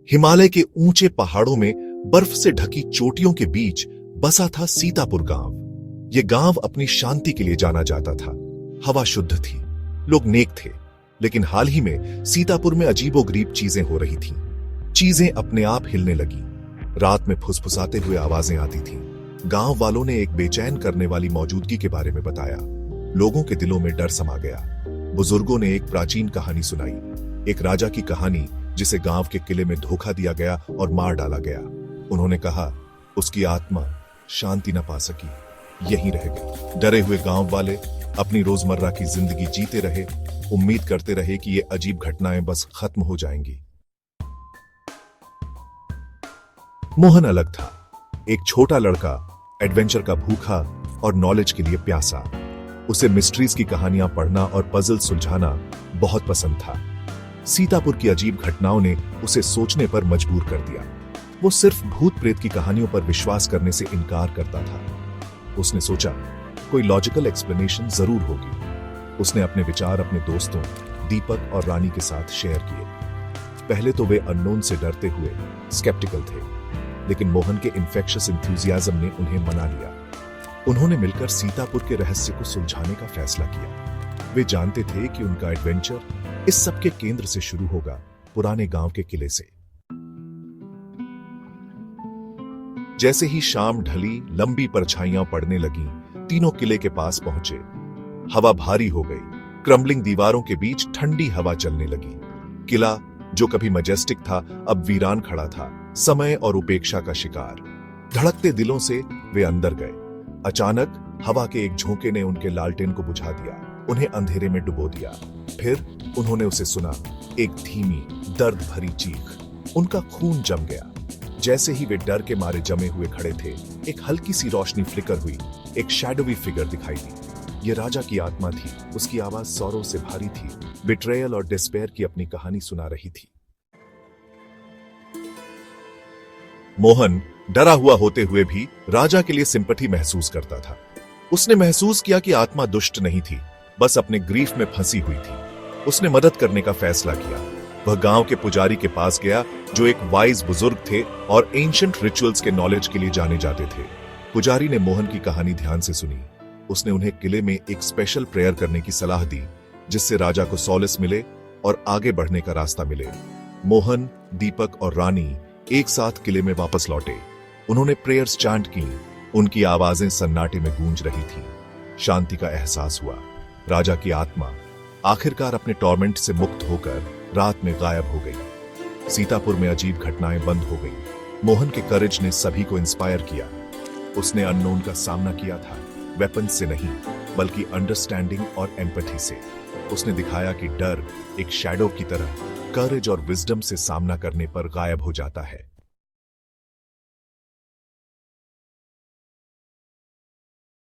हिमालय के ऊंचे पहाड़ों में बर्फ से ढकी चोटियों के बीच बसा था सीतापुर गांव। यह गांव अपनी शांति के लिए जाना जाता था। हवा शुद्ध थी, लोग नेक थे, लेकिन हाल ही में सीतापुर में अजीबोगरीब चीजें हो रही थीं। चीजें अपने आप हिलने लगी। रात में फुसफुसाते हुए आवाजें आती थीं। गांव वालों ने एक बेचैन करने वाली मौजूदगी के बारे में बताया। लोगों के दिलों में डर समा गया। बुजुर्गों ने एक प्राचीन कहानी सुनाई, एक राजा की कहानी जिसे गांव के किले में धोखा दिया गया और मार डाला गया। उन्होंने कहा, उसकी आत्मा शांति न पा सकी, यहीं रह गई। डरे हुए गांव वाले अपनी रोजमर्रा की जिंदगी जीते रहे, उम्मीद करते रहे कि ये अजीब घटनाएं बस खत्म हो जाएंगी। मोहन अलग था, एक छोटा लड़का, एडवेंचर का भूखा और नॉलेज के लिए प्यासा। उसे मिस्ट्रीज की कहानियां पढ़ना और पजल सुलझाना बहुत पसंद था। सीतापुर की अजीब घटनाओं ने उसे सोचने पर मजबूर कर दिया। वो सिर्फ भूत प्रेत की कहानियों पर विश्वास करने से इनकार करता था। उसने सोचा, कोई लॉजिकल एक्सप्लेनेशन जरूर होगी। उसने अपने विचार अपने दोस्तों दीपक और रानी के साथ शेयर किए। पहले तो वे अननोन से डरते हुए स्केप्टिकल थे, लेकिन मोहन के इन्फेक्शियस एंथुसियाज्म ने उन्हें मना लिया। उन्होंने मिलकर सीतापुर के रहस्य को सुलझाने का फैसला किया। वे जानते थे कि उनका एडवेंचर इस सब के केंद्र से शुरू होगा, पुराने गांव के किले से। जैसे ही शाम ढली, लंबी परछाइयां पड़ने लगी, तीनों किले के पास पहुंचे। हवा भारी हो गई। क्रम्बलिंग दीवारों के बीच ठंडी हवा चलने लगी। किला जो कभी मजेस्टिक था, अब वीरान खड़ा था, समय और उपेक्षा का शिकार। धड़कते दिलों से वे अंदर गए। अचानक हवा के एक झोंके ने उनके लालटेन को बुझा दिया, उन्हें अंधेरे में डुबो दिया। फिर उन्होंने उसे सुना, एक धीमी दर्द भरी चीख। उनका खून जम गया। जैसे ही वे डर के मारे जमे हुए खड़े थे, एक हल्की सी रोशनी फ्लिकर हुई। एक शैडोवी फिगर दिखाई दी। यह राजा की आत्मा थी। उसकी आवाज सौरों से भारी थी, बिट्रेयल और डिस्पेयर की अपनी कहानी सुना रही थी। मोहन डरा हुआ होते हुए भी राजा के लिए सिंपैथी महसूस करता था। उसने महसूस किया कि आत्मा दुष्ट नहीं थी, बस अपने ग्रीफ में फंसी हुई थी। उसने मदद करने का फैसला किया। वह गांव के पुजारी के पास गया, जो एक वाइज बुजुर्ग थे और एंशिएंट रिचुअल्स के नॉलेज के लिए जाने जाते थे। पुजारी ने मोहन की कहानी ध्यान से सुनी। उसने उन्हें किले में एक स्पेशल प्रेयर करने की सलाह दी, जिससे राजा को सॉलिस मिले और आगे बढ़ने का रास्ता मिले। मोहन, दीपक और रानी एक साथ किले में वापस लौटे। उन्होंने प्रेयर्स चांट की। उनकी आवाजें सन्नाटे में गूंज रही थी। शांति का एहसास हुआ। राजा की आत्मा आखिरकार अपने टॉर्मेंट से मुक्त होकर रात में गायब हो गई। सीतापुर में अजीब घटनाएं बंद हो गई। मोहन के करेज ने सभी को इंस्पायर किया। उसने अननोन का सामना किया था, वेपन्स से नहीं, बल्कि अंडरस्टैंडिंग और एम्पैथी से। उसने दिखाया कि डर एक शैडो की तरह करेज और विजडम से सामना करने पर गायब हो जाता है।